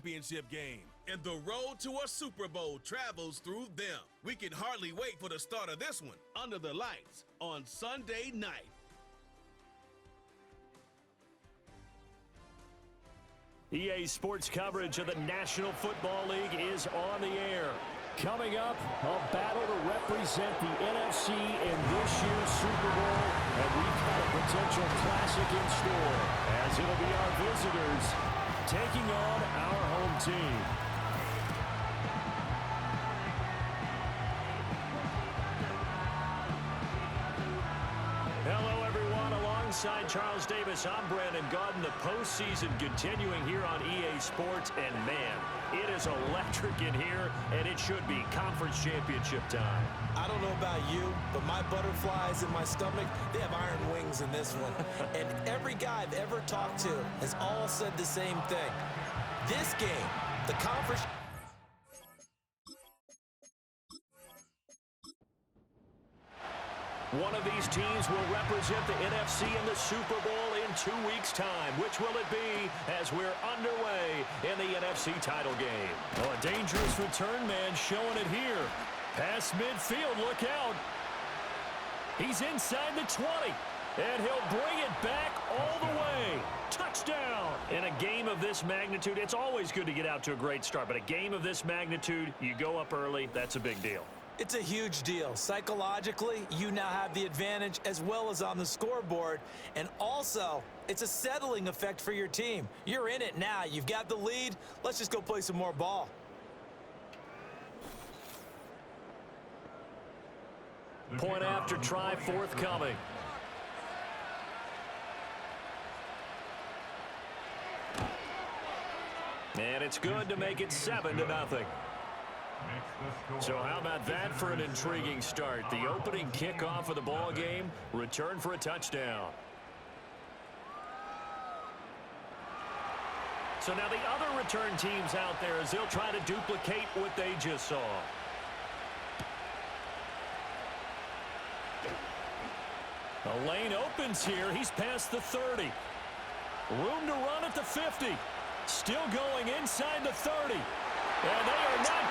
championship game, and the road to a Super Bowl travels through them. We can hardly wait for the start of this one under the lights on Sunday night. EA Sports coverage of the National Football League is on the air. Coming up, a battle to represent the NFC in this year's Super Bowl, and we've got a potential classic in store, as it'll be our visitors taking on our home team. Hello, everyone. Alongside Charles Davis, I'm Brandon Gaudin. The postseason continuing here on EA Sports, and man, it is electric in here, and it should be conference championship time. I don't know about you, but my butterflies in my stomach, they have iron wings in this one. And every guy I've ever talked to has all said the same thing. This game, the conference... One of these teams will represent the NFC in the Super Bowl in 2 weeks' time. Which will it be as we're underway in the NFC title game? Oh, a dangerous return man showing it here. Past midfield, look out. He's inside the 20, and he'll bring it back all the way. Touchdown. In a game of this magnitude, it's always good to get out to a great start, but a game of this magnitude, you go up early, that's a big deal. It's a huge deal. Psychologically, you now have the advantage as well as on the scoreboard. And also, it's a settling effect for your team. You're in it now. You've got the lead. Let's just go play some more ball. Point after try forthcoming. And it's good to make it 7-0. So how about that for an intriguing start? The opening kickoff of the ball game, return for a touchdown. So now the other return teams out there as they'll try to duplicate what they just saw. A lane opens here. He's past the 30. Room to run at the 50. Still going inside the 30.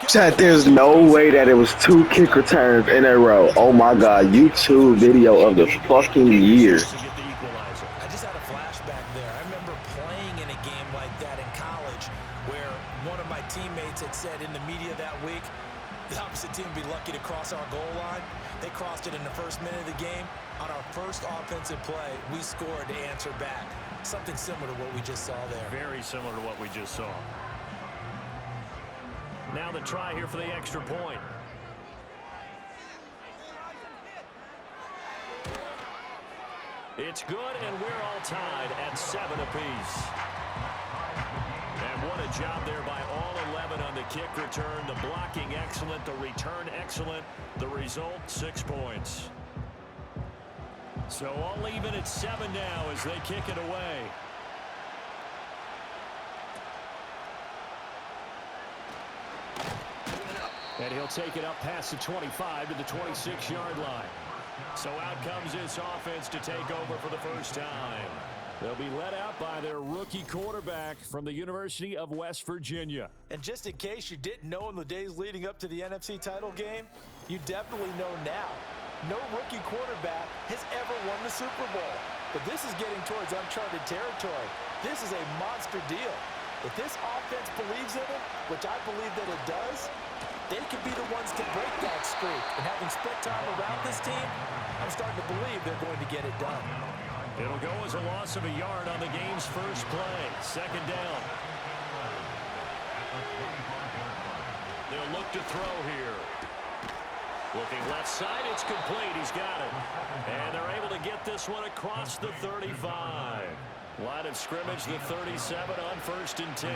Chat, there's no way that it was 2 kick returns in a row. Oh my God, YouTube video of the fucking year. I just had a flashback there. I remember playing in a game like that in college where one of my teammates had said in the media that week, the opposite team would be lucky to cross our goal line. They crossed it in the first minute of the game. On our first offensive play, we scored to answer back. Something similar to what we just saw there. Very similar to what we just saw. Now the try here for the extra point. It's good, and we're all tied at 7 apiece. And what a job there by all 11 on the kick return. The blocking excellent, the return excellent. The result, 6 points. So all even at 7 now as they kick it away. And he'll take it up past the 25 to the 26-yard line. So out comes this offense to take over for the first time. They'll be led out by their rookie quarterback from the University of West Virginia. And just in case you didn't know in the days leading up to the NFC title game, you definitely know now. No rookie quarterback has ever won the Super Bowl. But this is getting towards uncharted territory. This is a monster deal. If this offense believes in it, which I believe that it does, they could be the ones to break that streak. And having spent time around this team, I'm starting to believe they're going to get it done. It'll go as a loss of a yard on the game's first play. Second down. They'll look to throw here. Looking left side, it's complete. He's got it. And they're able to get this one across the 35. Line of scrimmage, the 37 on 1st and 10.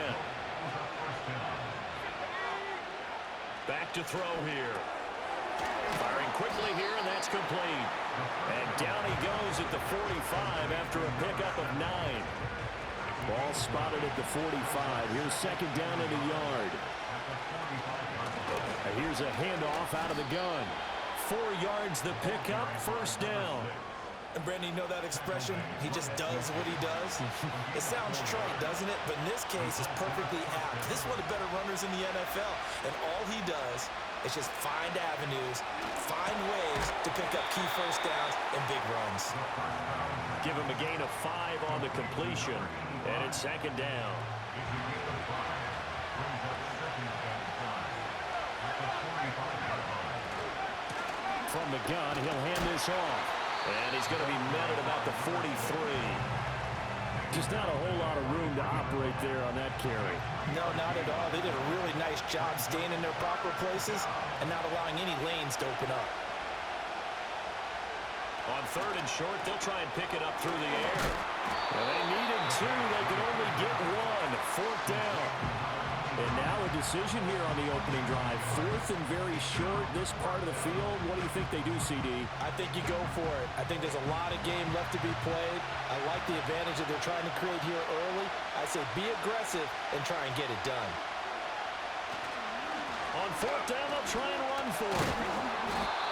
Back to throw here. Firing quickly here, and that's complete. And down he goes at the 45 after a pickup of 9. Ball spotted at the 45. Here's second down in the yard. And here's a handoff out of the gun. 4 yards the pickup, first down. And Brandon, you know that expression, he just does what he does? It sounds trite, doesn't it? But in this case, it's perfectly apt. This is one of the better runners in the NFL. And all he does is just find avenues, find ways to pick up key first downs and big runs. Give him a gain of 5 on the completion. And it's second down. From the gun, he'll hand this off. And he's going to be met at about the 43. Just not a whole lot of room to operate there on that carry. No, not at all. They did a really nice job staying in their proper places and not allowing any lanes to open up. On third and short, they'll try and pick it up through the air. And they needed 2. They could only get 1. Fourth down. And now a decision here on the opening drive. Fourth and very short, this part of the field. What do you think they do, CD? I think you go for it. I think there's a lot of game left to be played. I like the advantage that they're trying to create here early. I say be aggressive and try and get it done. On fourth down, they'll try and run for it.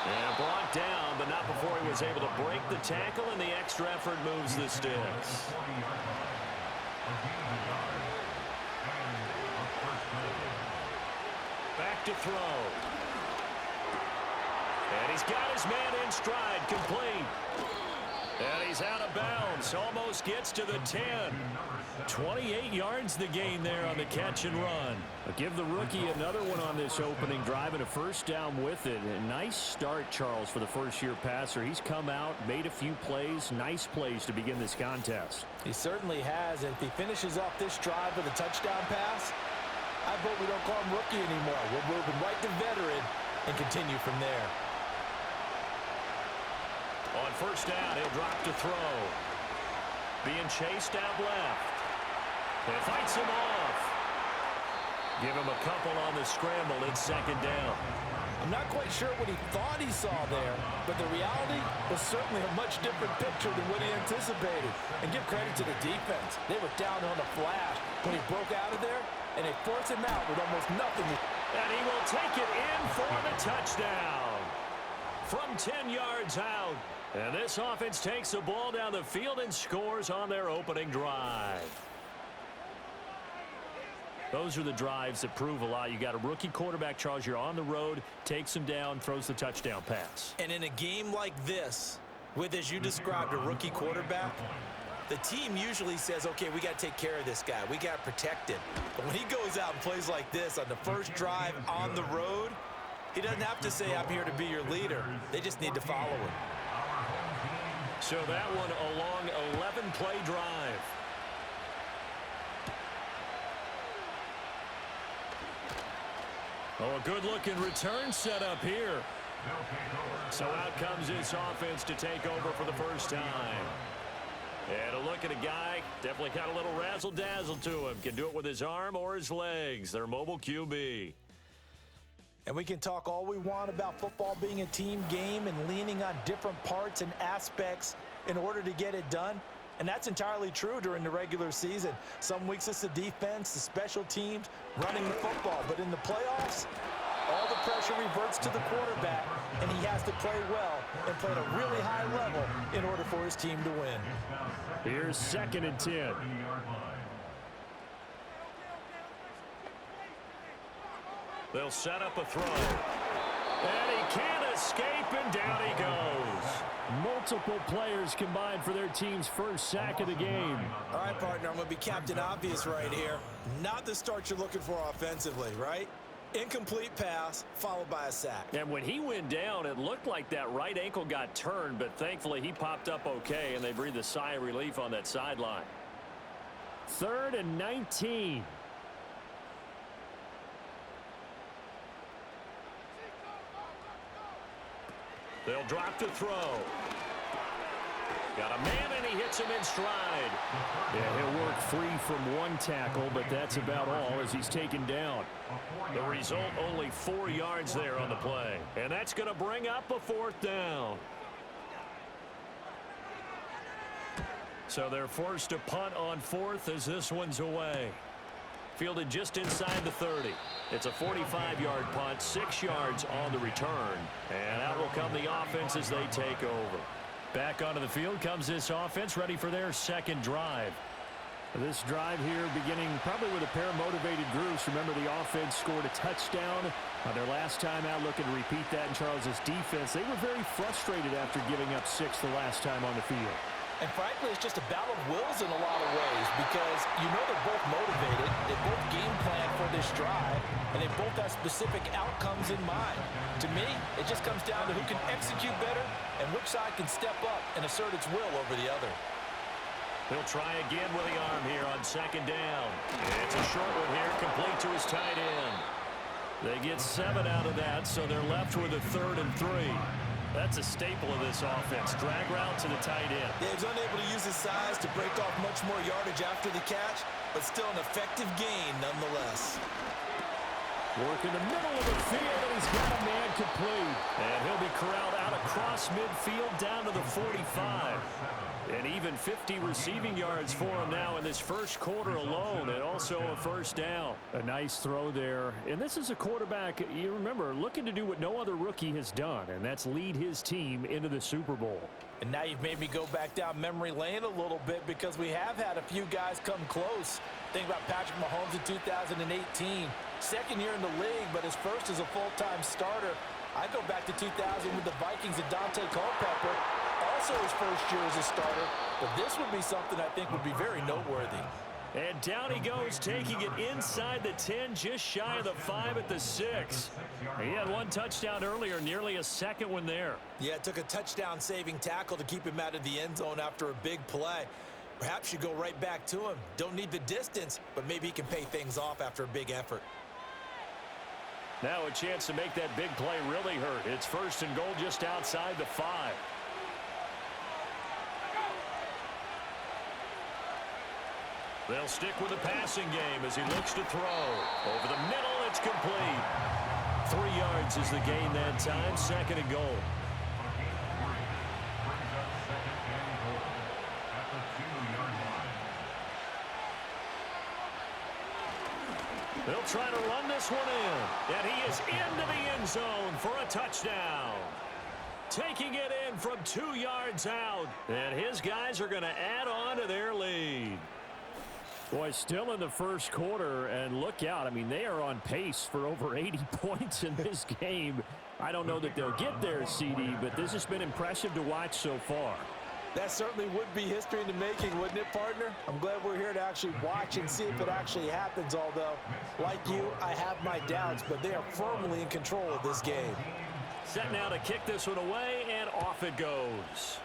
And brought down, but not before he was able to break the tackle, and the extra effort moves the sticks. Back to throw. And he's got his man in stride, complete. And he's out of bounds, almost gets to the 10. 28 yards the gain there on the catch and run. I'll give the rookie another one on this opening drive and a first down with it. A nice start, Charles, for the first-year passer. He's come out, made a few plays, nice plays to begin this contest. He certainly has, and if he finishes off this drive with a touchdown pass, I vote we don't call him rookie anymore. We'll move him right to veteran and continue from there. On first down, he'll drop to throw. Being chased out left. And fights him off. Give him a couple on the scramble. It's second down. I'm not quite sure what he thought he saw there, but the reality was certainly a much different picture than what he anticipated. And give credit to the defense. They were down on the flash when he broke out of there, and they forced him out with almost nothing. And he will take it in for the touchdown. From 10 yards out. And this offense takes the ball down the field and scores on their opening drive. Those are the drives that prove a lot. You got a rookie quarterback, Charles. You're on the road, takes him down, throws the touchdown pass. And in a game like this, with, as you described, a rookie quarterback, the team usually says, okay, we got to take care of this guy. We got to protect him. But when he goes out and plays like this on the first drive on the road, he doesn't have to say, I'm here to be your leader. They just need to follow him. So that one a long 11-play drive. Oh, a good-looking return set up here. So out comes this offense to take over for the first time. And a look at a guy, definitely got a little razzle-dazzle to him. Can do it with his arm or his legs. Their mobile QB. And we can talk all we want about football being a team game and leaning on different parts and aspects in order to get it done. And that's entirely true during the regular season. Some weeks it's the defense, the special teams, running the football. But in the playoffs, all the pressure reverts to the quarterback, and he has to play well and play at a really high level in order for his team to win. Here's second and 10. They'll set up a throw. And he can't escape, and down he goes. Multiple players combined for their team's first sack of the game. All right, partner, I'm going to be Captain Obvious right here. Not the start you're looking for offensively, right? Incomplete pass, followed by a sack. And when he went down, it looked like that right ankle got turned, but thankfully he popped up okay, and they breathed a sigh of relief on that sideline. 3rd and 19. They'll drop to throw. Got a man, and he hits him in stride. Yeah, he'll work free from one tackle, but that's about all as he's taken down. The result, only 4 yards there on the play. And that's going to bring up a 4th down. So they're forced to punt on 4th as this one's away. Fielded just inside the 30. It's a 45-yard punt, 6 yards on the return. And out will come the offense as they take over. Back onto the field comes this offense, ready for their second drive. This drive here beginning probably with a pair of motivated groups. Remember, the offense scored a touchdown on their last time out, looking to repeat that in Charles's defense. They were very frustrated after giving up 6 the last time on the field. And frankly, it's just a battle of wills in a lot of ways because you know they're both motivated, they both game plan for this drive, and they both have specific outcomes in mind. To me, it just comes down to who can execute better and which side can step up and assert its will over the other. He'll try again with the arm here on second down. It's a short one here, complete to his tight end. They get 7 out of that, so they're left with a 3rd and 3. That's a staple of this offense. Drag route to the tight end. Yeah, he's unable to use his size to break off much more yardage after the catch, but still an effective gain nonetheless. Work in the middle of the field, and he's got a man complete. And he'll be corralled out across midfield down to the 45. And even 50 receiving yards for him now in this first quarter alone, and also a first down. A nice throw there. And this is a quarterback, you remember, looking to do what no other rookie has done, and that's lead his team into the Super Bowl. And now you've made me go back down memory lane a little bit because we have had a few guys come close. Think about Patrick Mahomes in 2018. Second year in the league, but his first as a full-time starter. I go back to 2000 with the Vikings and Dante Culpepper. Also his first year as a starter, but this would be something I think would be very noteworthy. And down he goes, taking it inside the 10, just shy of the 5 at the 6. He had one touchdown earlier, nearly a second one there. Yeah, it took a touchdown-saving tackle to keep him out of the end zone after a big play. Perhaps you go right back to him. Don't need the distance, but maybe he can pay things off after a big effort. Now a chance to make that big play really hurt. It's 1st and goal just outside the 5. They'll stick with the passing game as he looks to throw. Over the middle, it's complete. 3 yards is the gain that time, 2nd and goal. They'll try to run this one in. And he is into the end zone for a touchdown. Taking it in from 2 yards out. And his guys are going to add on to their lead. Boy, still in the first quarter, and look out. I mean, they are on pace for over 80 points in this game. I don't know that they'll get there, CD, but this has been impressive to watch so far. That certainly would be history in the making, wouldn't it, partner? I'm glad we're here to actually watch and see if it actually happens, although, like you, I have my doubts, but they are firmly in control of this game. Set now to kick this one away, and off it goes.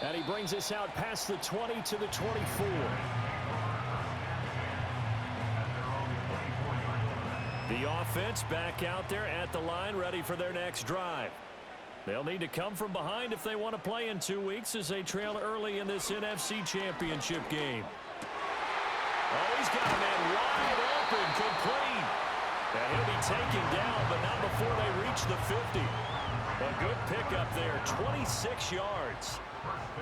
And he brings us out past the 20 to the 24. The offense back out there at the line, ready for their next drive. They'll need to come from behind if they want to play in 2 weeks as they trail early in this NFC Championship game. Oh, he's got a man wide open, complete. And he'll be taken down, but not before they reach the 50. A good pickup there, 26 yards.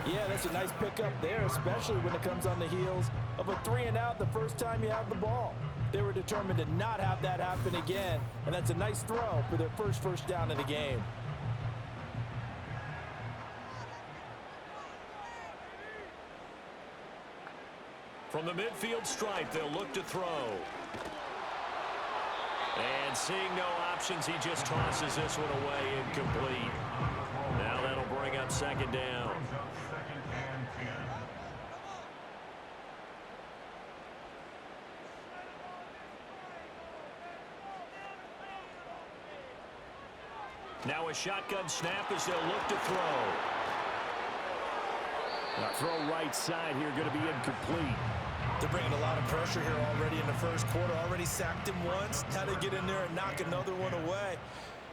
Yeah, that's a nice pickup there, especially when it comes on the heels of a 3-and-out the first time you have the ball. They were determined to not have that happen again, and that's a nice throw for their first down of the game. From the midfield stripe, they'll look to throw. And seeing no options, he just tosses this one away, incomplete. Now that'll bring up 2nd down. Now a shotgun snap as they'll look to throw. Now throw right side here, going to be incomplete. They're bringing a lot of pressure here already in the first quarter. Already sacked him once. Now they get in there and knock another one away.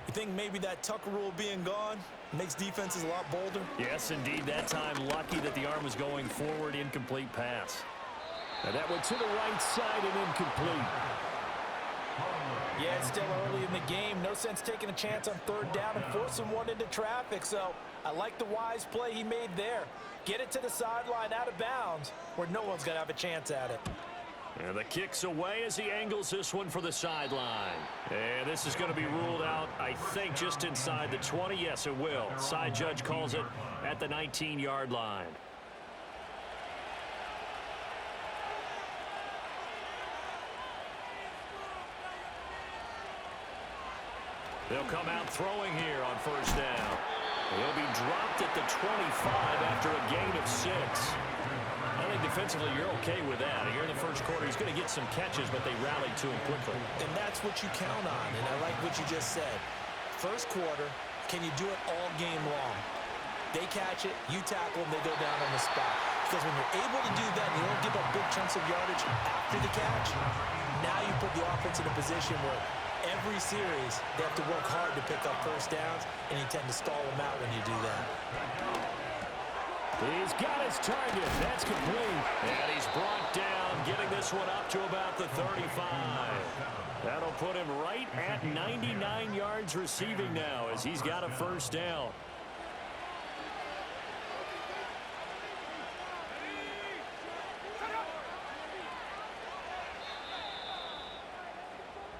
You think maybe that Tucker rule being gone makes defenses a lot bolder? Yes, indeed. That time, lucky that the arm was going forward. Incomplete pass. Now that went to the right side and incomplete. Yeah, it's still early in the game. No sense taking a chance on 3rd down and forcing one into traffic. So I like the wise play he made there. Get it to the sideline out of bounds where no one's going to have a chance at it. And the kick's away as he angles this one for the sideline. And this is going to be ruled out, I think, just inside the 20. Yes, it will. Side judge calls it at the 19-yard line. They'll come out throwing here on first down. He'll be dropped at the 25 after a gain of 6. I think defensively you're okay with that. Here in the first quarter, he's going to get some catches, but they rallied to him quickly. And that's what you count on, and I like what you just said. First quarter, can you do it all game long? They catch it, you tackle them, they go down on the spot. Because when you're able to do that and you don't give up big chunks of yardage after the catch, now you put the offense in a position where every series they have to work hard to pick up first downs, and you tend to stall them out when you do that. He's got his target. That's complete. And he's brought down, getting this one up to about the 35. That'll put him right at 99 yards receiving now as he's got a first down.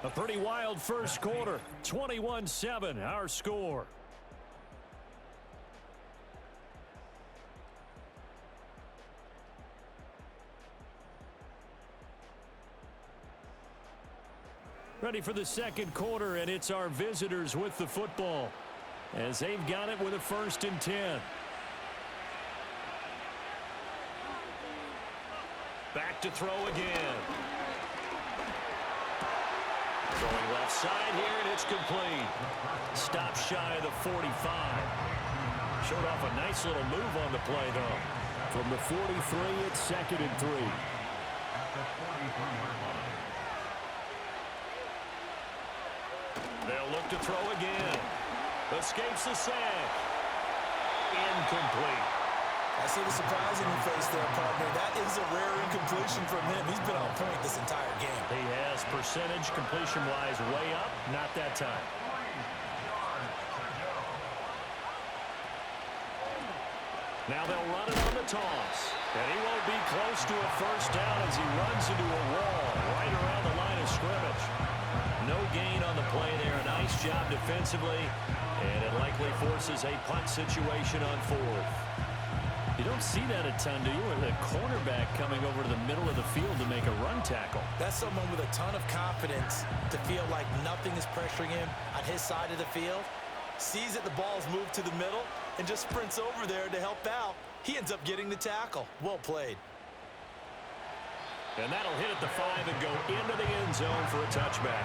A pretty wild first quarter. 21-7, our score. Ready for the second quarter, and it's our visitors with the football as they've got it with a 1st and 10. Back to throw again. Going left side here, and it's complete. Stop shy of the 45. Showed off a nice little move on the play, though. From the 43, it's 2nd and 3. They'll look to throw again. Escapes the sack. Incomplete. I see the surprise in your face there, partner. That is a rare incompletion from him. He's been on point this entire game. He has percentage completion-wise way up. Not that time. Now they'll run it on the toss. And he won't be close to a first down as he runs into a wall right around the line of scrimmage. No gain on the play there. A nice job defensively. And it likely forces a punt situation on 4th. You don't see that a ton, do you? With a cornerback coming over to the middle of the field to make a run tackle. That's someone with a ton of confidence to feel like nothing is pressuring him on his side of the field. Sees that the ball's moved to the middle and just sprints over there to help out. He ends up getting the tackle. Well played. And that'll hit at the 5 and go into the end zone for a touchback.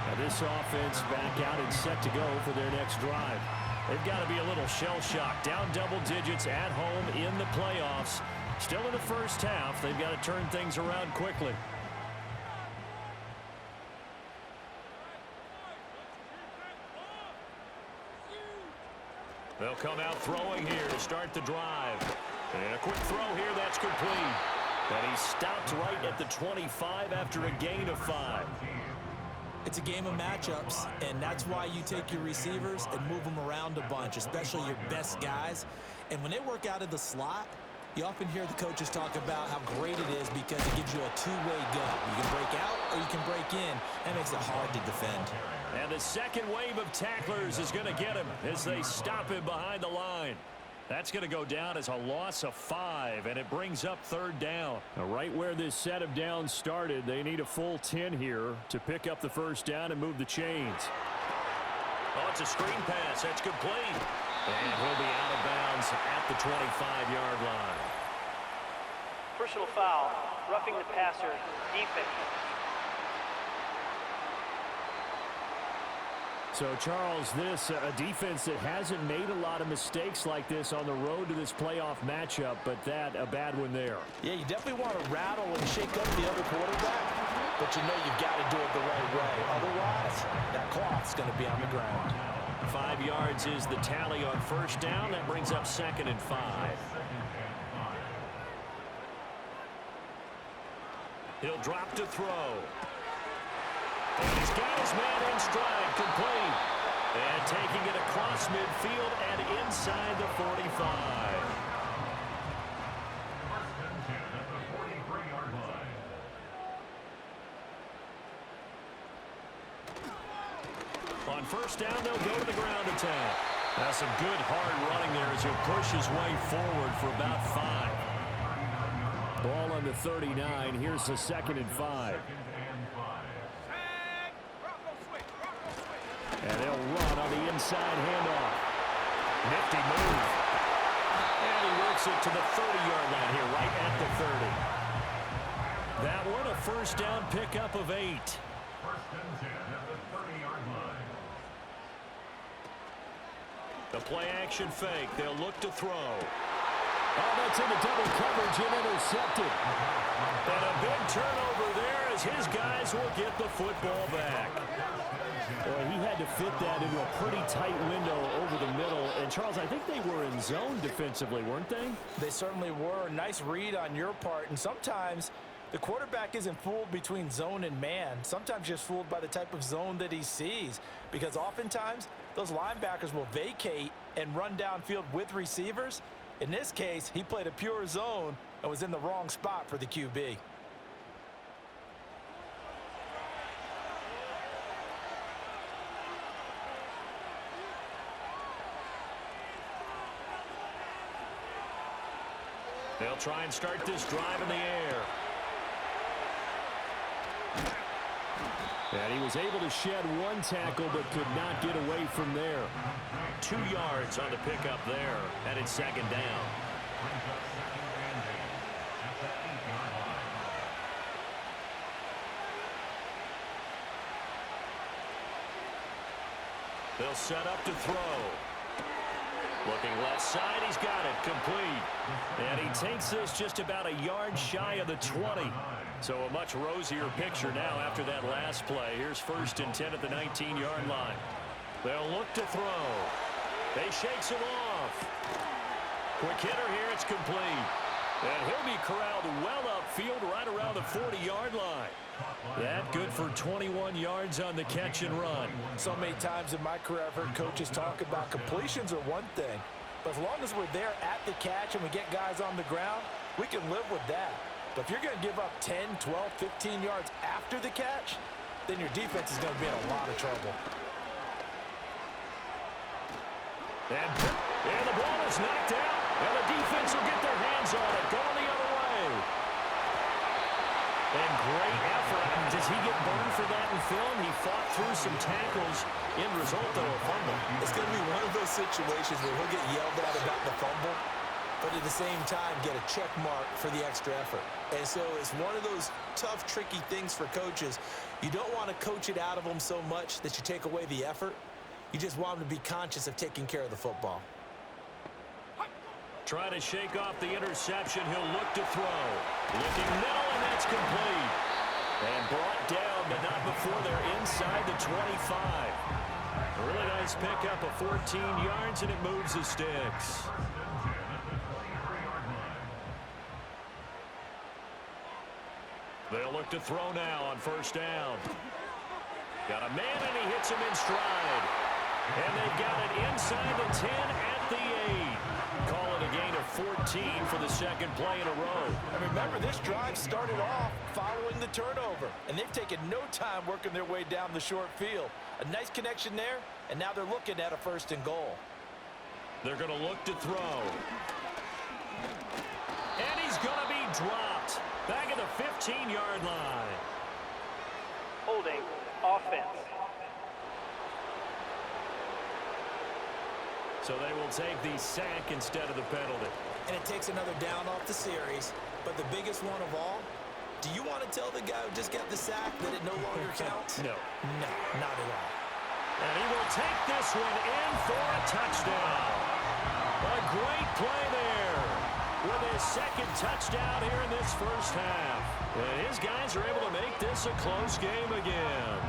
Now this offense back out and set to go for their next drive. They've got to be a little shell-shocked. Down double digits at home in the playoffs. Still in the first half. They've got to turn things around quickly. They'll come out throwing here to start the drive. And a quick throw here, that's complete. And he's stopped right at the 25 after a gain of 5. It's a game of matchups, and that's why you take your receivers and move them around a bunch, especially your best guys. And when they work out of the slot, you often hear the coaches talk about how great it is because it gives you a two-way go. You can break out or you can break in. That makes it hard to defend. And the second wave of tacklers is going to get him as they stop him behind the line. That's going to go down as a loss of 5, and it brings up 3rd down. Now, right where this set of downs started, they need a full 10 here to pick up the first down and move the chains. Oh, it's a screen pass. That's complete. And he'll be out of bounds at the 25-yard line. Personal foul, roughing the passer, defense. So, Charles, this a defense that hasn't made a lot of mistakes like this on the road to this playoff matchup, but that a bad one there. Yeah, you definitely want to rattle and shake up the other quarterback, but you know you've got to do it the right way. Otherwise, that clock's going to be on the ground. 5 yards is the tally on first down. That brings up 2nd and 5. He'll drop to throw. And he's got his man in stride, complete. And taking it across midfield and inside the 45. on first down, they'll go to the ground attack. That's some good hard running there as he'll push his way forward for about 5. Ball on the 39. Here's the 2nd and 5. And they'll run on the inside handoff. Nifty move. And he works it to the 30-yard line here, right at the 30. That one a first down pickup of 8. First and 10 at the 30-yard line. The play action fake. They'll look to throw. Oh, that's into double coverage and intercepted. And a big turnover there as his guys will get the football back. Boy, he had to fit that into a pretty tight window over the middle. And, Charles, I think they were in zone defensively, weren't they? They certainly were. Nice read on your part. And sometimes the quarterback isn't fooled between zone and man. Sometimes just fooled by the type of zone that he sees. Because oftentimes those linebackers will vacate and run downfield with receivers. In this case, he played a pure zone and was in the wrong spot for the QB. They'll try and start this drive in the air. And he was able to shed one tackle but could not get away from there. 2 yards on the pickup there, and it's 2nd down. They'll set up to throw. Looking left side, he's got it, complete. And he takes this just about a yard shy of the 20. So a much rosier picture now after that last play. Here's 1st and 10 at the 19-yard line. They'll look to throw. They shakes him off. Quick hitter here, it's complete. And he'll be corralled well upfield right around the 40-yard line. That good for 21 yards on the catch and run. So many times in my career I've heard coaches talk about completions are one thing, but as long as we're there at the catch and we get guys on the ground, we can live with that. But if you're going to give up 10, 12, 15 yards after the catch, then your defense is going to be in a lot of trouble. And the ball is knocked out, and the defense will get their hands on it, going the other way. And great effort. Does he get burned for that in film? He fought through some tackles. End result, though, a fumble. It's going to be one of those situations where he'll get yelled at about the fumble, but at the same time get a check mark for the extra effort. And so it's one of those tough, tricky things for coaches. You don't want to coach it out of them so much that you take away the effort. You just want them to be conscious of taking care of the football. Try to shake off the interception. He'll look to throw. Looking middle, and that's complete. And brought down, but not before they're inside the 25. A really nice pickup of 14 yards, and it moves the sticks. They'll look to throw now on first down. Got a man, and he hits him in stride. And they've got it inside the 10 at the 8. Call it a gain of 14 for the 2nd play in a row. And remember, this drive started off following the turnover, and they've taken no time working their way down the short field. A nice connection there, and now they're looking at a 1st and goal. They're going to look to throw. And he's going to be dropped back at the 15-yard line. Holding offense. So they will take the sack instead of the penalty. And it takes another down off the series. But the biggest one of all, do you want to tell the guy who just got the sack that it no longer counts? No. No, not at all. And he will take this one in for a touchdown. A great play there with his 2nd touchdown here in this first half. And his guys are able to make this a close game again.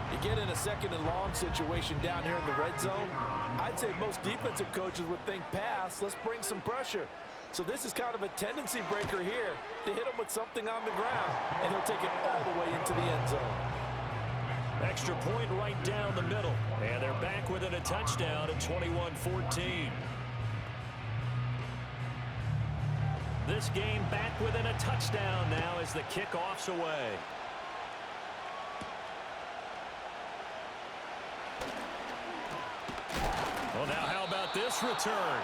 You get in a 2nd and long situation down here in the red zone, I'd say most defensive coaches would think pass, let's bring some pressure. So this is kind of a tendency breaker here to hit him with something on the ground, and he'll take it all the way into the end zone. Extra point right down the middle, and they're back within a touchdown at 21-14. This game back within a touchdown now as the kickoff's away. Well, now how about this return?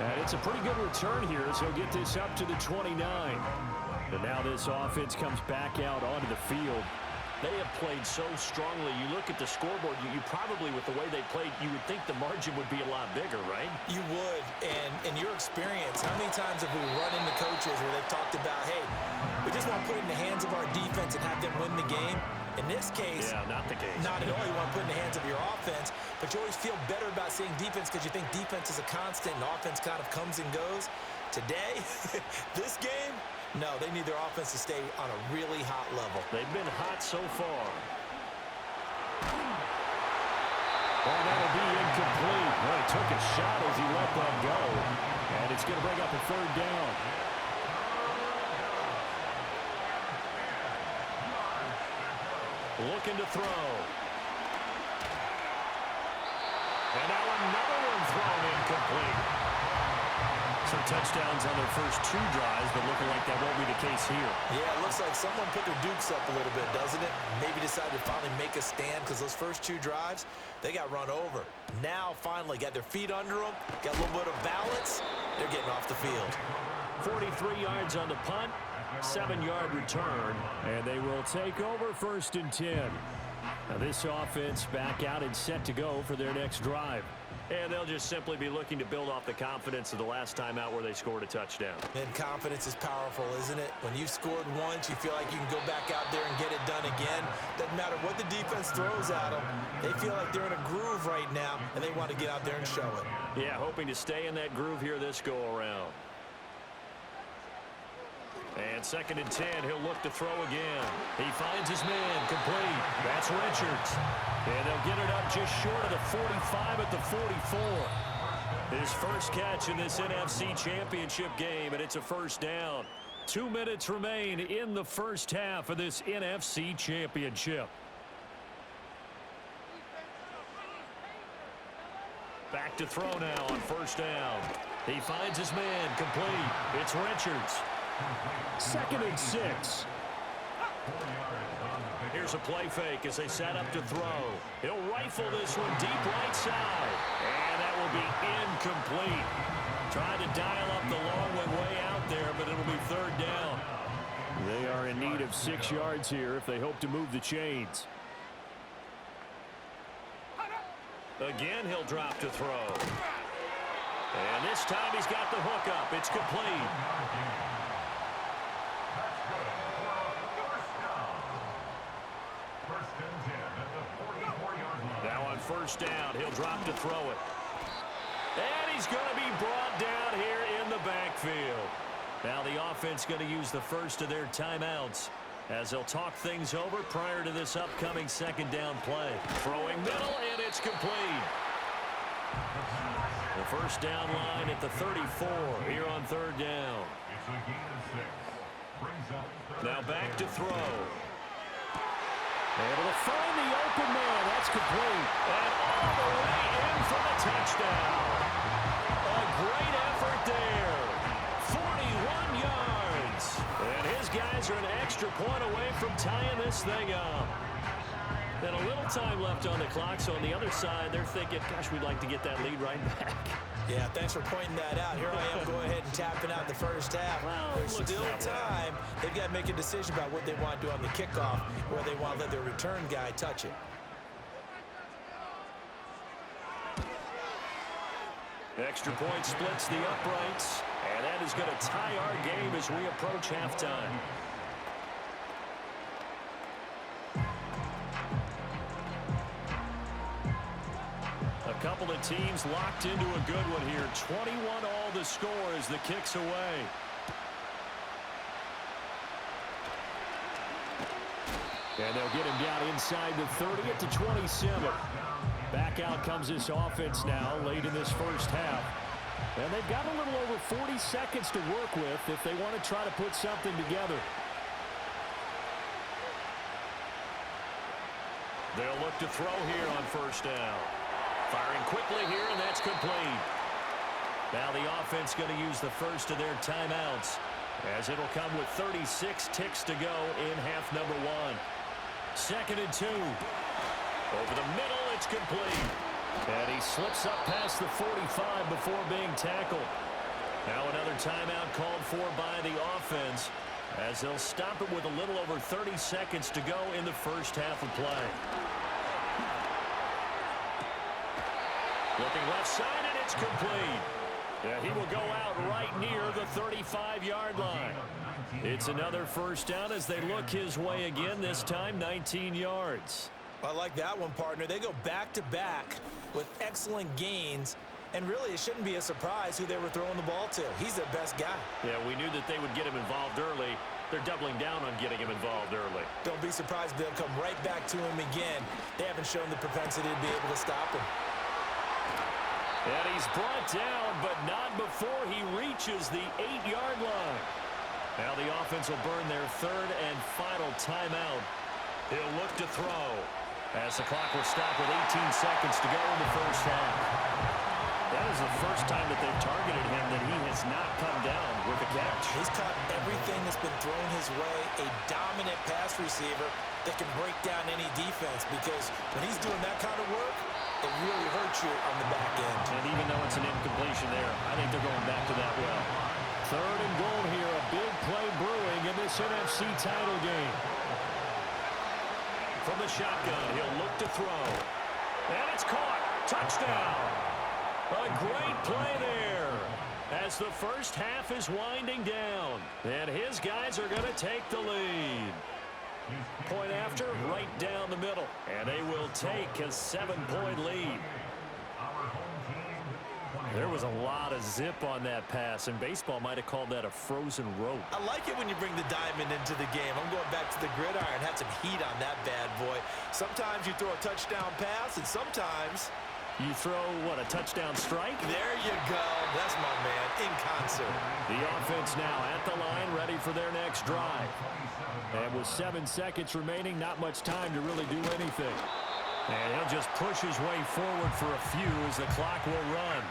And it's a pretty good return here as he'll get this up to the 29. And now this offense comes back out onto the field. They have played so strongly. You look at the scoreboard, you probably, with the way they played, you would think the margin would be a lot bigger, right? You would. And in your experience, how many times have we run into coaches where they've talked about, hey, we just want to put it in the hands of our defense and have them win the game? In this case, yeah, not the case. Not at all. You want to put it in the hands of your offense, but you always feel better about seeing defense because you think defense is a constant and offense kind of comes and goes. Today, this game, no, they need their offense to stay on a really hot level. They've been hot so far. Well, that'll be incomplete. Well, he took a shot as he let that go. And it's going to bring up a third down. Looking to throw. And now another one thrown incomplete. So touchdowns on their first 2 drives, but looking like that won't be the case here. Yeah, it looks like someone put their dukes up a little bit, doesn't it? Maybe decided to finally make a stand because those first 2 drives, they got run over. Now, finally, got their feet under them, got a little bit of balance. They're getting off the field. 43 yards on the punt, 7-yard return, and they will take over 1st and 10. Now this offense back out and set to go for their next drive. And they'll just simply be looking to build off the confidence of the last time out where they scored a touchdown. And confidence is powerful, isn't it? When you've scored once, you feel like you can go back out there and get it done again. Doesn't matter what the defense throws at them. They feel like they're in a groove right now, and they want to get out there and show it. Yeah, hoping to stay in that groove here this go-around. And 2nd and 10, he'll look to throw again. He finds his man, complete. That's Richards. And they'll get it up just short of the 45 at the 44. His first catch in this NFC Championship game, and it's a 1st down. 2 minutes remain in the first half of this NFC Championship. Back to throw now on 1st down. He finds his man, complete. It's Richards. 2nd and 6. Here's a play fake as they set up to throw. He'll rifle this one deep right side. And that will be incomplete. Trying to dial up the long one way out there, but it'll be 3rd down. They are in need of 6 yards here if they hope to move the chains. Again, he'll drop to throw. And this time he's got the hook up. It's complete. Now on 1st down, he'll drop to throw it. And he's going to be brought down here in the backfield. Now the offense going to use the first of their timeouts as they'll talk things over prior to this upcoming 2nd down play. Throwing middle, and it's complete. The 1st down line at the 34 here on 3rd down. Now back to throw. Able to find the open man. That's complete. And all the way in for the touchdown. A great effort there. 41 yards. And his guys are an extra point away from tying this thing up. Then a little time left on the clock, so on the other side, they're thinking, gosh, we'd like to get that lead right back. Yeah, thanks for pointing that out. Here I am going ahead and tapping out the first half. Well, There's still time. They've got to make a decision about what they want to do on the kickoff, where they want to let their return guy touch it. Extra point splits the uprights, and that is going to tie our game as we approach halftime. A couple of teams locked into a good one here. 21 all the score as the kick's away. And they'll get him down inside the 30 at the 27. Back out comes this offense now late in this first half. And they've got a little over 40 seconds to work with if they want to try to put something together. They'll look to throw here on 1st down. Firing quickly here, and that's complete. Now the offense going to use the first of their timeouts, as it'll come with 36 ticks to go in half number 1. 2nd and 2. Over the middle, it's complete. And he slips up past the 45 before being tackled. Now another timeout called for by the offense as they'll stop it with a little over 30 seconds to go in the first half of play. Looking left side, and it's complete. Yeah, he will go out right near the 35-yard line. It's another first down as they look his way again, this time 19 yards. I like that one, partner. They go back-to-back with excellent gains, and really it shouldn't be a surprise who they were throwing the ball to. He's their best guy. Yeah, we knew that they would get him involved early. They're doubling down on getting him involved early. Don't be surprised if they'll come right back to him again. They haven't shown the propensity to be able to stop him. And he's brought down, but not before he reaches the 8-yard line. Now the offense will burn their third and final timeout. He'll look to throw as the clock will stop with 18 seconds to go in the first half. That is the first time that they've targeted him that he has not come down with a catch. He's caught everything that's been thrown his way, a dominant pass receiver that can break down any defense, because when he's doing that kind of work, it really hurts you on the back end. And even though it's an incompletion there, I think they're going back to that well. Third and goal here, a big play brewing in this NFC title game. From the shotgun, he'll look to throw. And it's caught. Touchdown. A great play there as the first half is winding down. And his guys are going to take the lead. Point after, right down the middle. And they will take a 7-point lead. There was a lot of zip on that pass, and baseball might have called that a frozen rope. I like it when you bring the diamond into the game. I'm going back to the gridiron. Had some heat on that bad boy. Sometimes you throw a touchdown pass, and sometimes you throw, what, a touchdown strike? There you go. That's my man, in concert. The offense now at the line, ready for their next drive. And with 7 seconds remaining, not much time to really do anything. And he'll just push his way forward for a few as the clock will run.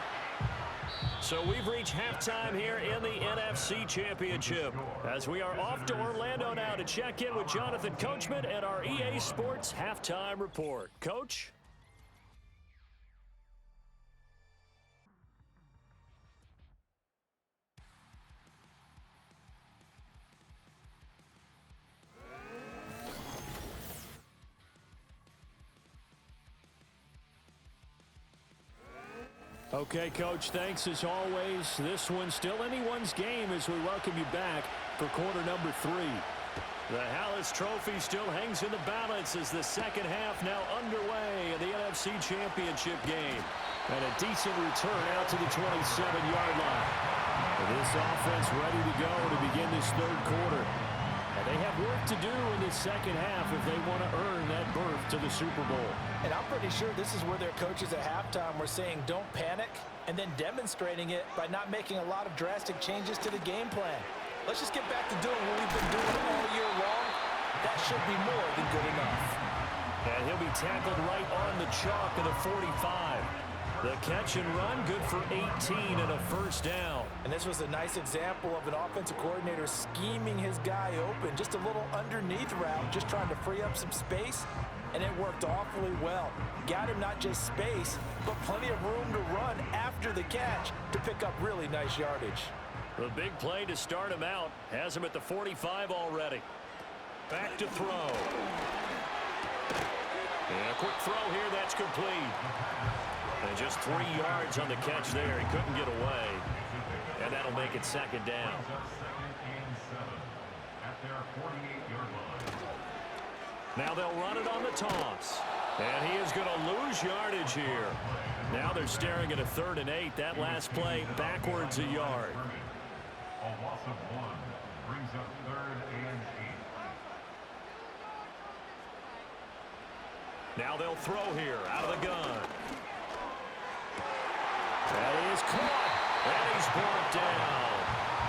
So we've reached halftime here in the NFC Championship as we are off to Orlando now to check in with Jonathan Coachman and our EA Sports Halftime Report. Coach? Okay, Coach, thanks as always. This one's still anyone's game as we welcome you back for quarter number 3. The Hallis Trophy still hangs in the balance as the second half now underway in the NFC Championship game. And a decent return out to the 27-yard line. This offense ready to go to begin this third quarter. And they have work to do in the second half if they want to earn that berth to the Super Bowl. And I'm pretty sure this is where their coaches at halftime were saying don't panic, and then demonstrating it by not making a lot of drastic changes to the game plan. Let's just get back to doing what we've been doing all year long. That should be more than good enough. And he'll be tackled right on the chalk of the 45. The catch and run, good for 18 and a first down. And this was a nice example of an offensive coordinator scheming his guy open. Just a little underneath route, just trying to free up some space, and it worked awfully well. Got him not just space, but plenty of room to run after the catch to pick up really nice yardage. The big play to start him out has him at the 45 already. Back to throw. And a quick throw here, that's complete. And just 3 yards on the catch there. He couldn't get away. And that'll make it second down. Now they'll run it on the toss. And he is going to lose yardage here. Now they're staring at a 3rd and 8. That last play backwards a yard. A loss of 1 brings up 3rd and 8. Now they'll throw here out of the gun. That is caught. And he's brought down.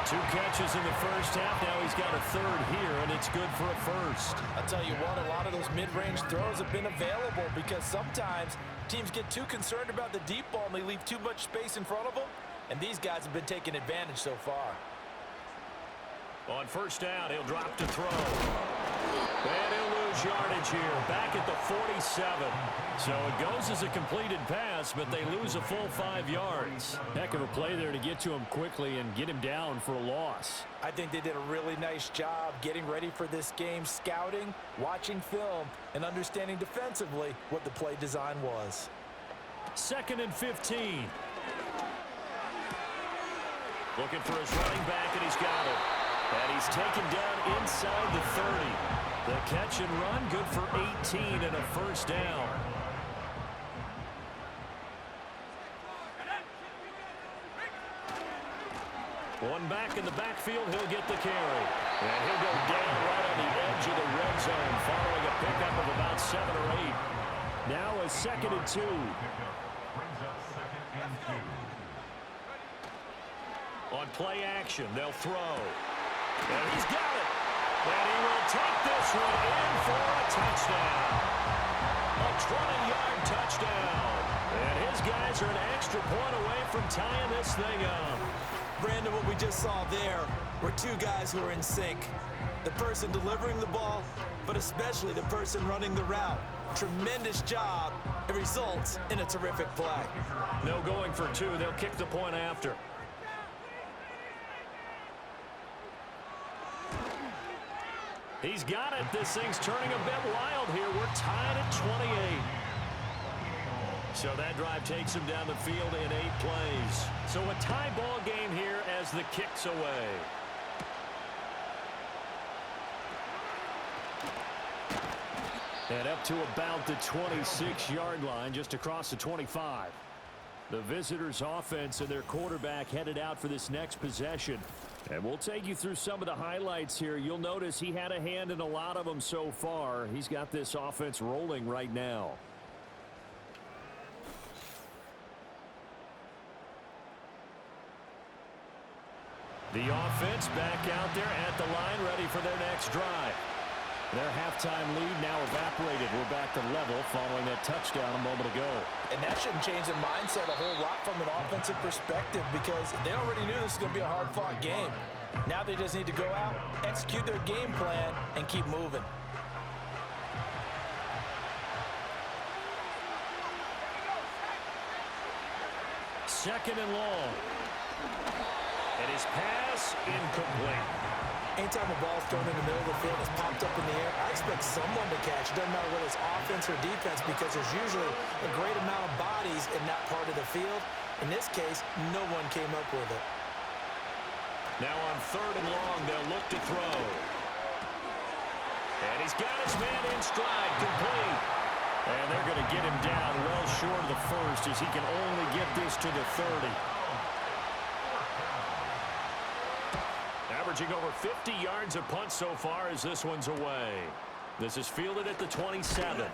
2 catches in the first half. Now he's got a 3rd here, and it's good for a first. I'll tell you what, a lot of those mid-range throws have been available because sometimes teams get too concerned about the deep ball and they leave too much space in front of them, and these guys have been taking advantage so far. On first down, he'll drop to throw. And he'll lose lose yardage here, back at the 47. So it goes as a completed pass, but they lose a full 5 yards. Heck of a play there to get to him quickly and get him down for a loss. I think they did a really nice job getting ready for this game, scouting, watching film, and understanding defensively what the play design was. 2nd and 15. Looking for his running back, and he's got it. And he's taken down inside the 30. The catch and run, good for 18 and a first down. One back in the backfield, he'll get the carry. And he'll go down right on the edge of the red zone, following a pickup of about 7 or 8. Now a 2nd and 2. Brings up 2nd and 2. On play action, they'll throw. And he's got it. And he will take this one in for a touchdown. A 20-yard touchdown. And his guys are an extra point away from tying this thing up. Brandon, what we just saw there were two guys who are in sync. The person delivering the ball, but especially the person running the route. Tremendous job. It results in a terrific play. No going for 2. They'll kick the point after. He's got it. This thing's turning a bit wild here. We're tied at 28. So that drive takes him down the field in 8 plays. So a tie ball game here as the kick's away. And up to about the 26-yard line, just across the 25. The visitors' offense and their quarterback headed out for this next possession. And we'll take you through some of the highlights here. You'll notice he had a hand in a lot of them so far. He's got this offense rolling right now. The offense back out there at the line, ready for their next drive. Their halftime lead now evaporated. We're back to level following that touchdown a moment ago. And that shouldn't change the mindset a whole lot from an offensive perspective, because they already knew this was going to be a hard-fought game. Now they just need to go out, execute their game plan, and keep moving. Second and long. And his pass incomplete. Anytime a ball's thrown in the middle of the field, it's popped up in the air, I expect someone to catch. It doesn't matter whether it's offense or defense, because there's usually a great amount of bodies in that part of the field. In this case, no one came up with it. Now on 3rd and long, they'll look to throw. And he's got his man in stride, complete. And they're going to get him down well short of the first, as he can only get this to the 30. Averaging over 50 yards a punt so far as this one's away. This is fielded at the 27.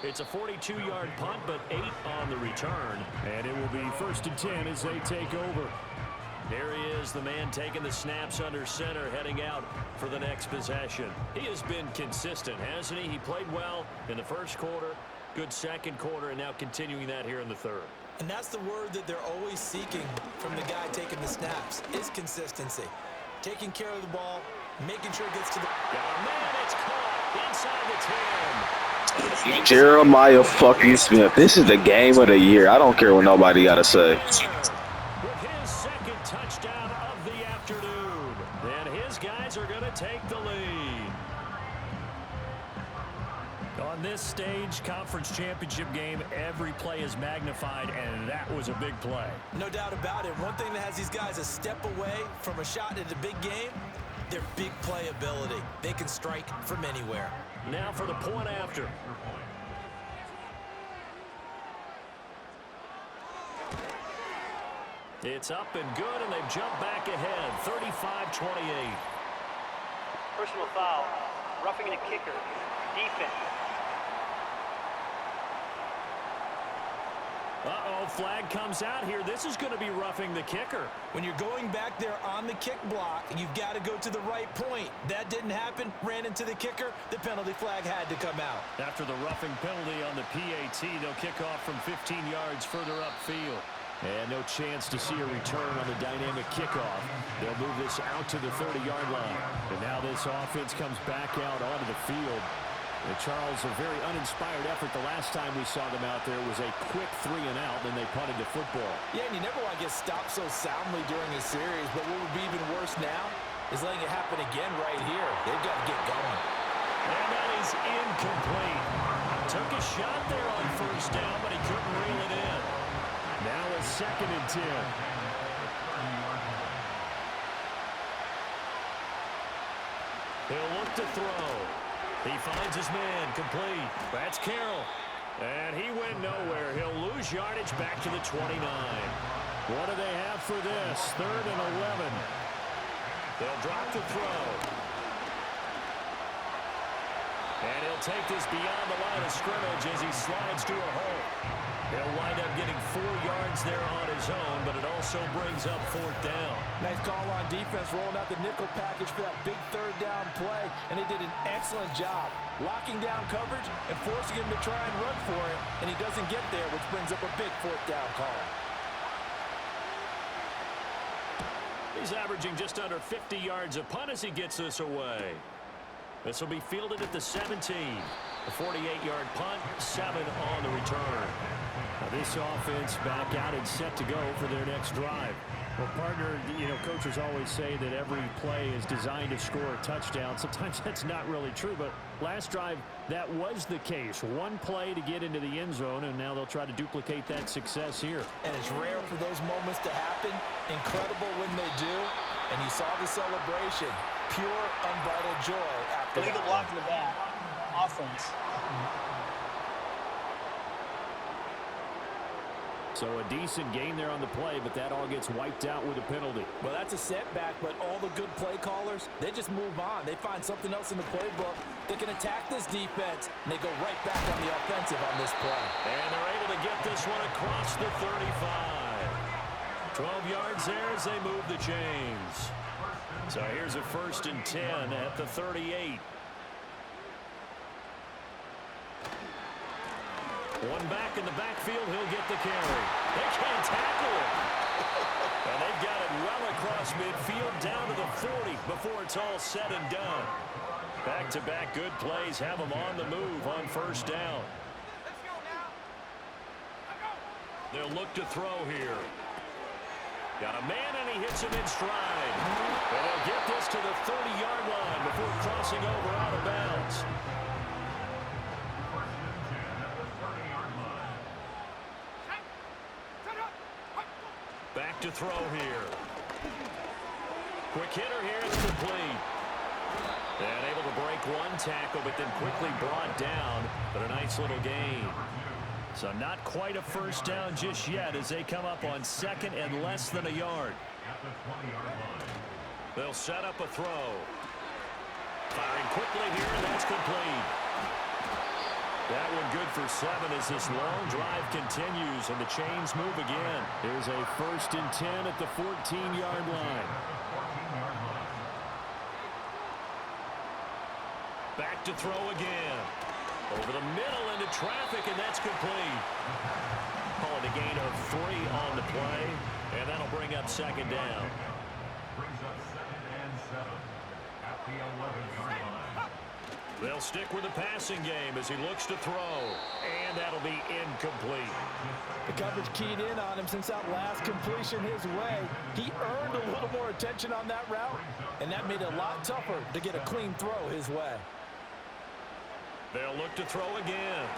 It's a 42-yard punt, but 8 on the return. And it will be 1st and 10 as they take over. There he is, the man taking the snaps under center, heading out for the next possession. He has been consistent, hasn't he? He played well in the first quarter, good second quarter, and now continuing that here in the third. And that's the word that they're always seeking from the guy taking the snaps, is consistency. Taking care of the ball, making sure it gets to the... Got a man, it's caught inside the 10. Jeremiah fucking Smith. This is the game of the year. I don't care what nobody got to say. With his second touchdown of the afternoon. And his guys are going to take the lead. On this stage, conference championship game, every play is magnified, and that was a big play. No doubt about it. One thing that has these guys a step away from a shot at the big game, their big play ability. They can strike from anywhere. Now for the point after. It's up and good, and they've jumped back ahead, 35-28. Personal foul. Roughing the kicker. Defense. Uh-oh, flag comes out here. This is going to be roughing the kicker. When you're going back there on the kick block, you've got to go to the right point. That didn't happen. Ran into the kicker. The penalty flag had to come out. After the roughing penalty on the PAT, they'll kick off from 15 yards further upfield. And no chance to see a return on the dynamic kickoff. They'll move this out to the 30-yard line. And now this offense comes back out onto the field. And Charles, a very uninspired effort the last time we saw them out there was a quick 3-and-out, then they punted the football. Yeah, and you never want to get stopped so soundly during a series, but what would be even worse now is letting it happen again right here. They've got to get going. And that is incomplete. Took a shot there on first down, but he couldn't reel it in. Now a 2nd and 10. He'll look to throw. He finds his man, complete. That's Carroll. And he went nowhere. He'll lose yardage back to the 29. What do they have for this? 3rd and 11. They'll drop the throw. And he'll take this beyond the line of scrimmage as he slides to a hole. He'll wind up getting 4 yards there on his own, but it also brings up 4th down. Nice call on defense, rolling out the nickel package for that big 3rd down play, and they did an excellent job locking down coverage and forcing him to try and run for it, and he doesn't get there, which brings up a big 4th down call. He's averaging just under 50 yards a punt as he gets this away. This will be fielded at the 17. A 48-yard punt, 7 on the return. Now this offense back out and set to go for their next drive. Well, partner, you know, coaches always say that every play is designed to score a touchdown. Sometimes that's not really true, but last drive, that was the case. One play to get into the end zone, and now they'll try to duplicate that success here. And it's rare for those moments to happen. Incredible when they do. And you saw the celebration. Pure, unbridled joy after Illegal block in the back. Offense. So a decent gain there on the play, but that all gets wiped out with a penalty. Well, that's a setback, but all the good play callers, they just move on. They find something else in the playbook. They can attack this defense, and they go right back on the offensive on this play. And they're able to get this one across the 35. 12 yards there as they move the chains. So here's a 1st and 10 at the 38. One back in the backfield, he'll get the carry. They can't tackle him. And they've got it well across midfield down to the 40 before it's all said and done. Back-to-back good plays have them on the move on 1st down. They'll look to throw here. Got a man, and he hits him in stride. And they'll get this to the 30-yard line before crossing over out of bounds. Back to throw here. Quick hitter here, it's complete. And able to break one tackle, but then quickly brought down. But a nice little gain. So not quite a 1st down just yet as they come up on 2nd and less than a yard. They'll set up a throw. Firing quickly here, and that's complete. That one good for 7 as this long drive continues and the chains move again. Here's a 1st and 10 at the 14-yard line. Back to throw again. Over the middle into traffic, and that's complete. Call it a gain of 3 on the play, and that'll bring up 2nd down. Brings up 2nd and 7 at the 11-yard line. They'll stick with the passing game as he looks to throw, and that'll be incomplete. The coverage keyed in on him since that last completion his way. He earned a little more attention on that route, and that made it a lot tougher to get a clean throw his way. They'll look to throw again.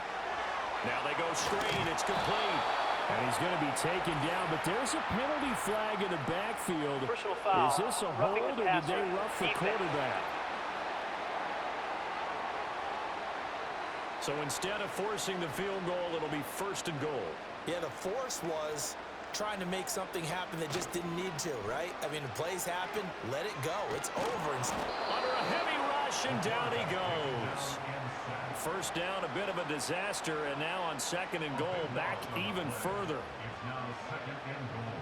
Now they go screen. It's complete. And he's going to be taken down, but there's a penalty flag in the backfield. Personal foul. Is this a hold, or did they rough the quarterback? So instead of forcing the field goal, it'll be 1st and goal. Yeah, the force was trying to make something happen that just didn't need to, right? I mean, the plays happen, let it go. It's over. Under a heavy rush, and down he goes. 1st down, a bit of a disaster, and now on 2nd and goal, back even further. It's now 2nd and goal.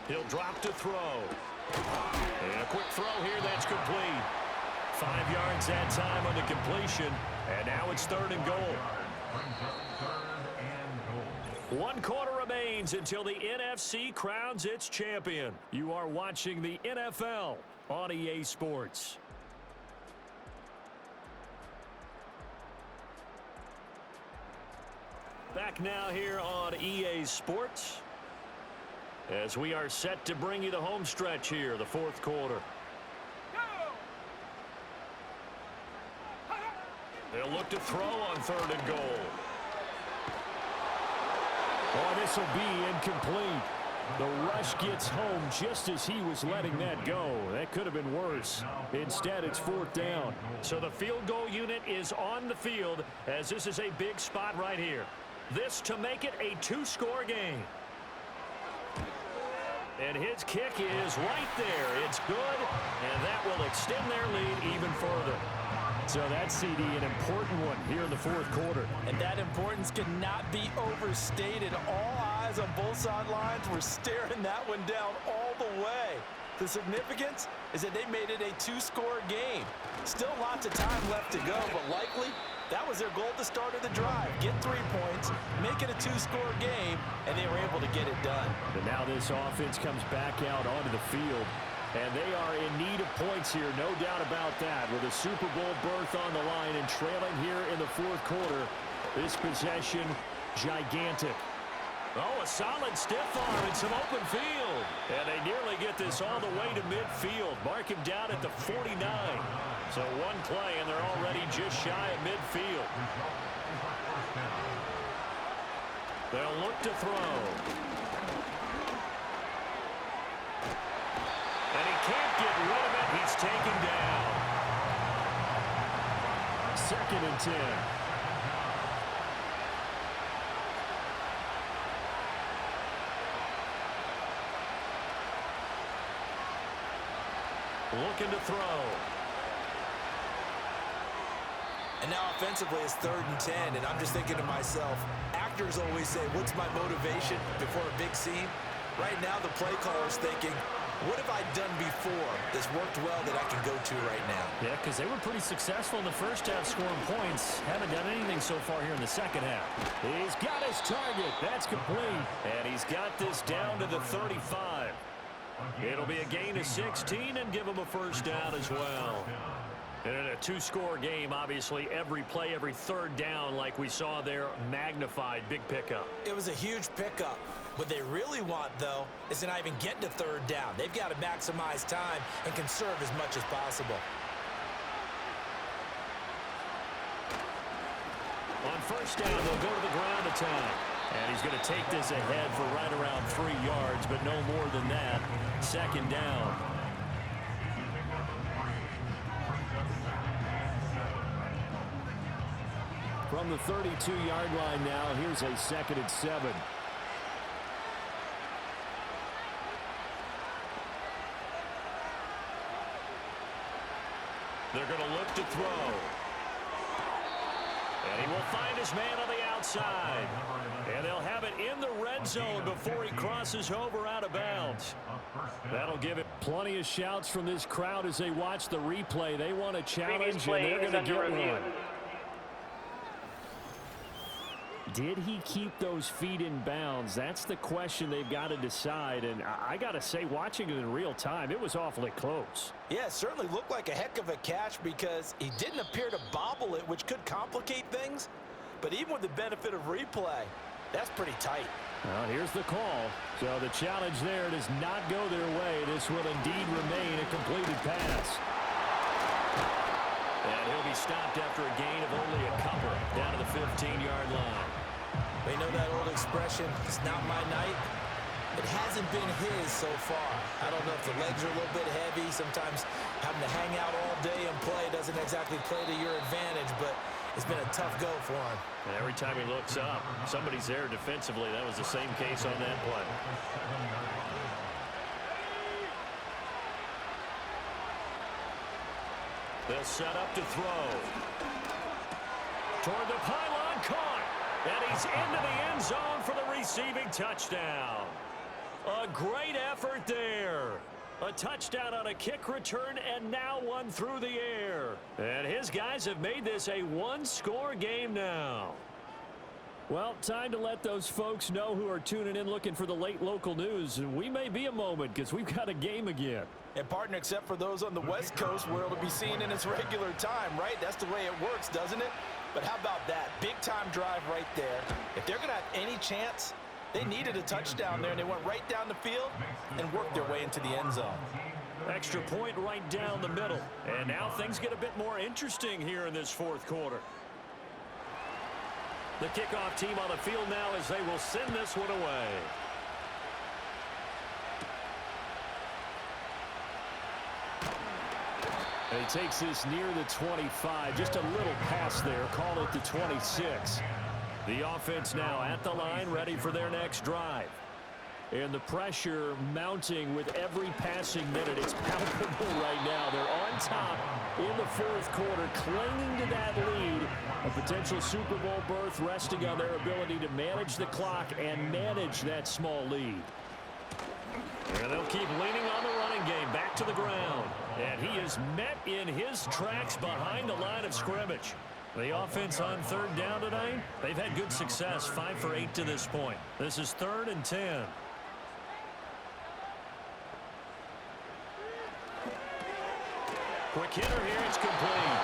He'll drop to throw. And a quick throw here, that's complete. 5 yards that time on the completion, and now it's 3rd and goal. 1 quarter remains. remains until the NFC crowns its champion. You are watching the NFL on EA Sports. Back now here on EA Sports as we are set to bring you the home stretch here, the fourth quarter. They'll look to throw on 3rd and goal. Oh, this will be incomplete. The rush gets home just as he was letting that go. That could have been worse. Instead, it's 4th down. So the field goal unit is on the field as this is a big spot right here. This to make it a 2-score game. And his kick is right there. It's good, and that will extend their lead even further. So that CD, an important one here in the fourth quarter. And that importance cannot be overstated. All eyes on both sidelines were staring that one down all the way. The significance is that they made it a 2-score game. Still lots of time left to go, but likely that was their goal at the start of the drive. Get 3 points, make it a 2-score game, and they were able to get it done. And now this offense comes back out onto the field. And they are in need of points here, no doubt about that. With a Super Bowl berth on the line and trailing here in the fourth quarter, this possession, gigantic. Oh, a solid stiff arm and some open field. And they nearly get this all the way to midfield. Mark him down at the 49. So one play, and they're already just shy of midfield. They'll look to throw. And he can't get rid of it. He's taken down. 2nd and 10. Looking to throw. And now offensively it's 3rd and 10, and I'm just thinking to myself, actors always say, what's my motivation before a big scene? Right now the play caller's thinking, what have I done before that's worked well that I can go to right now? Yeah, because they were pretty successful in the first half scoring points. Haven't done anything so far here in the second half. He's got his target. That's complete. And he's got this down to the 35. It'll be a gain of 16 and give him a first down as well. And in a 2-score game, obviously, every play, every 3rd down, like we saw there, magnified. Big pickup. It was a huge pickup. What they really want, though, is to not even get to 3rd down. They've got to maximize time and conserve as much as possible. On 1st down, they'll go to the ground attack. And he's going to take this ahead for right around 3 yards, but no more than that. 2nd down. From the 32-yard line now, here's a 2nd and 7. They're going to look to throw. And he will find his man on the outside. And they'll have it in the red zone before he crosses over out of bounds. That'll give it plenty of shouts from this crowd as they watch the replay. They want a challenge, and they're going to get one. Did he keep those feet in bounds? That's the question they've got to decide. And I got to say, watching it in real time, it was awfully close. Yeah, it certainly looked like a heck of a catch because he didn't appear to bobble it, which could complicate things. But even with the benefit of replay, that's pretty tight. Well, here's the call. So the challenge there does not go their way. This will indeed remain a completed pass. And he'll be stopped after a gain of only a couple down to the 15-yard line. They know that old expression, it's not my night. It hasn't been his so far. I don't know if the legs are a little bit heavy. Sometimes having to hang out all day and play doesn't exactly play to your advantage, but it's been a tough go for him. And every time he looks up, somebody's there defensively. That was the same case on that play. They'll set up to throw. Toward the pylon, caught. And he's into the end zone for the receiving touchdown. A great effort there. A touchdown on a kick return, and now one through the air. And his guys have made this a one-score game now. Well, time to let those folks know who are tuning in looking for the late local news. And we may be a moment because we've got a game again. And partner, except for those on the West Coast where it'll be seen in its regular time, right? That's the way it works, doesn't it? But how about that? Big time drive right there. If they're going to have any chance, they needed a touchdown there, and they went right down the field and worked their way into the end zone. Extra point right down the middle. And now things get a bit more interesting here in this fourth quarter. The kickoff team on the field now as they will send this one away. And he takes this near the 25. Just a little pass there. Call it the 26. The offense now at the line, ready for their next drive. And the pressure mounting with every passing minute. It's palpable right now. They're on top in the fourth quarter, clinging to that lead. A potential Super Bowl berth resting on their ability to manage the clock and manage that small lead. And they'll keep leaning on the running game back to the ground. And he is met in his tracks behind the line of scrimmage. The offense on third down tonight, they've had good success, 5 for 8 to this point. This is 3rd and 10. Quick hitter here, it's complete.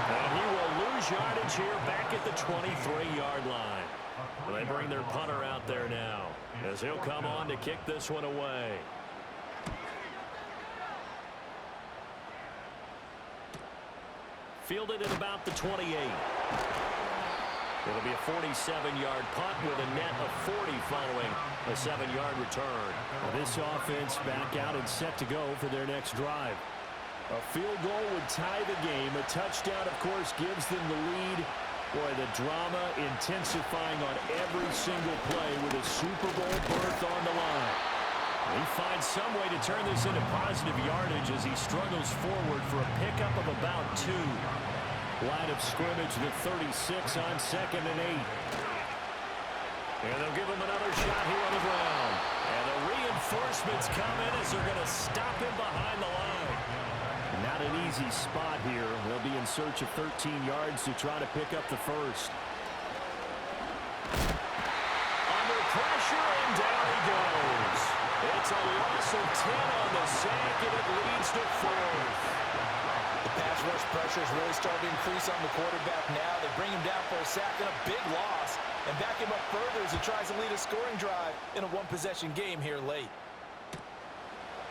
And he will lose yardage here back at the 23-yard line. And they bring their punter out there now as he'll come on to kick this one away. Fielded at about the 28. It'll be a 47-yard punt with a net of 40 following a 7-yard return. This offense back out and set to go for their next drive. A field goal would tie the game. A touchdown, of course, gives them the lead. Boy, the drama intensifying on every single play with a Super Bowl berth on the line. He finds some way to turn this into positive yardage as he struggles forward for a pickup of about 2. Line of scrimmage, the 36 on 2nd and 8. And they'll give him another shot here on the ground. And the reinforcements come in as they're going to stop him behind the line. Not an easy spot here. They'll be in search of 13 yards to try to pick up the first. Under pressure, and down he goes. It's a loss of 10 on the sack, and it leads to 4th. The pass rush pressure is really starting to increase on the quarterback now. They bring him down for a sack and a big loss, and back him up further as he tries to lead a scoring drive in a one-possession game here late.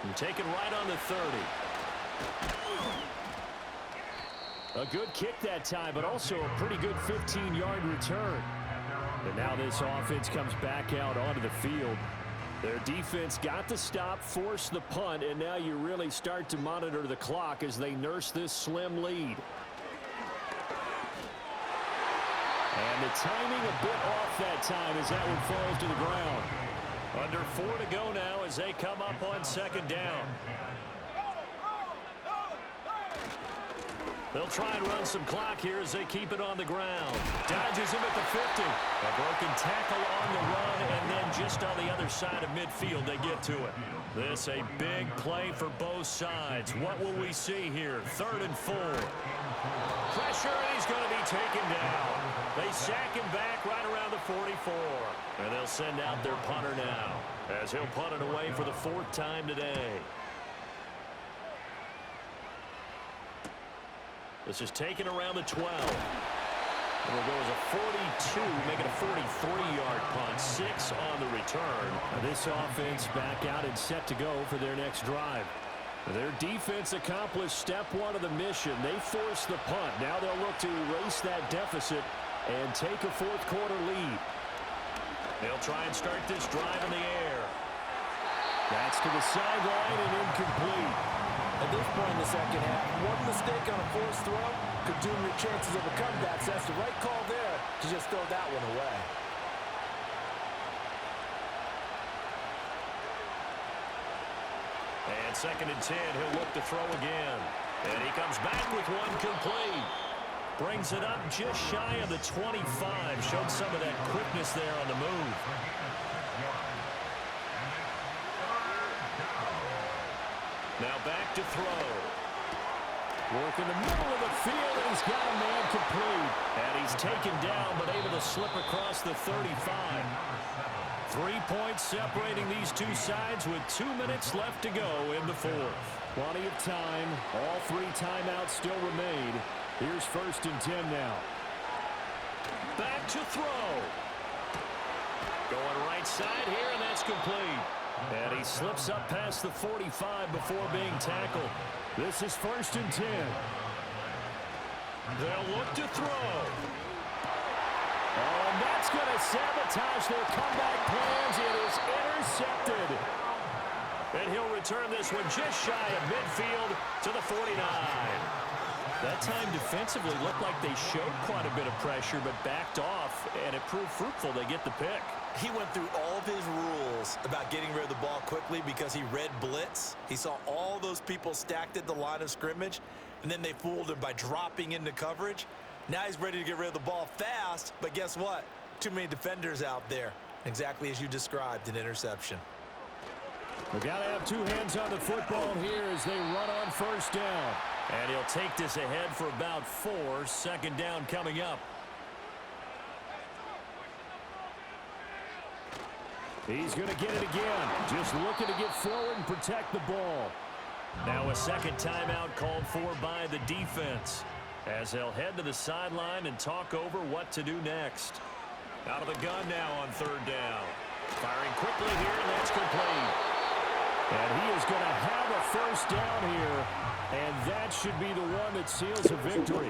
And taken right on the 30. A good kick that time, but also a pretty good 15-yard return. And now this offense comes back out onto the field. Their defense got the stop, forced the punt, and now you really start to monitor the clock as they nurse this slim lead. And the timing a bit off that time as that one falls to the ground. Under 4 to go now as they come up on 2nd down. They'll try and run some clock here as they keep it on the ground. Dodges him at the 50. A broken tackle on the run, and then just on the other side of midfield, they get to it. This a big play for both sides. What will we see here? 3rd and 4. Pressure, and he's going to be taken down. They sack him back right around the 44. And they'll send out their punter now as he'll punt it away for the 4th time today. This is taken around the 12. And it'll go as a 42, make it a 43-yard punt. 6 on the return. This offense back out and set to go for their next drive. Their defense accomplished step 1 of the mission. They forced the punt. Now they'll look to erase that deficit and take a 4th quarter lead. They'll try and start this drive in the air. That's to the sideline and incomplete. At this point in the second half, one mistake on a forced throw could doom your chances of a comeback. So that's the right call there to just throw that one away. And 2nd and 10, he'll look to throw again. And he comes back with one complete. Brings it up just shy of the 25. Showed some of that quickness there on the move. Now back to throw. Work in the middle of the field, and he's got a man complete. And he's taken down, but able to slip across the 35. 3 points separating these two sides with 2 minutes left to go in the fourth. Plenty of time. All 3 timeouts still remain. Here's 1st and 10 now. Back to throw. Going right side here, and that's complete. And he slips up past the 45 before being tackled. This is 1st and 10. They'll look to throw. Oh, and that's going to sabotage their comeback plans. It is intercepted. And he'll return this one just shy of midfield to the 49. That time defensively looked like they showed quite a bit of pressure but backed off, and it proved fruitful. They get the pick. He went through all of his rules about getting rid of the ball quickly because he read blitz. He saw all those people stacked at the line of scrimmage, and then they fooled him by dropping into coverage. Now he's ready to get rid of the ball fast, but guess what? Too many defenders out there. Exactly as you described, an interception. We've got to have 2 hands on the football here as they run on 1st down. And he'll take this ahead for about 4. 2nd down coming up. He's going to get it again. Just looking to get forward and protect the ball. Now a 2nd timeout called for by the defense, as they'll head to the sideline and talk over what to do next. Out of the gun now on 3rd down. Firing quickly here, and that's complete. And he is going to have a 1st down here, and that should be the one that seals a victory.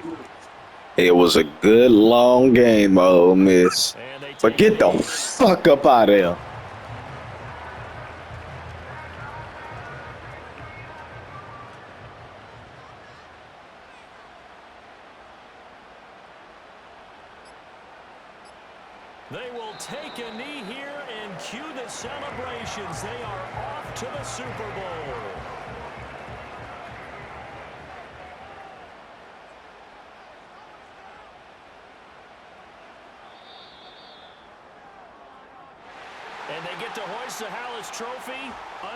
It was a good long game, Ole Miss. But get the fuck up out of there. They will take a knee here and cue the celebrations. They are off to the Super Bowl. And they get to hoist the Hallis Trophy.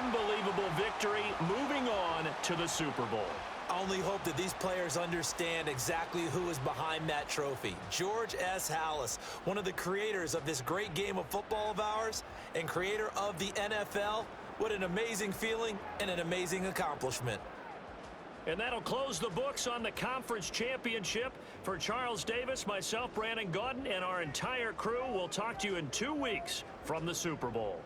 Unbelievable victory, moving on to the Super Bowl. I only hope that these players understand exactly who is behind that trophy. George S. Hallis, one of the creators of this great game of football of ours and creator of the NFL. What an amazing feeling and an amazing accomplishment. And that'll close the books on the conference championship. For Charles Davis, myself, Brandon Gaudin, and our entire crew, we'll talk to you in 2 weeks from the Super Bowl.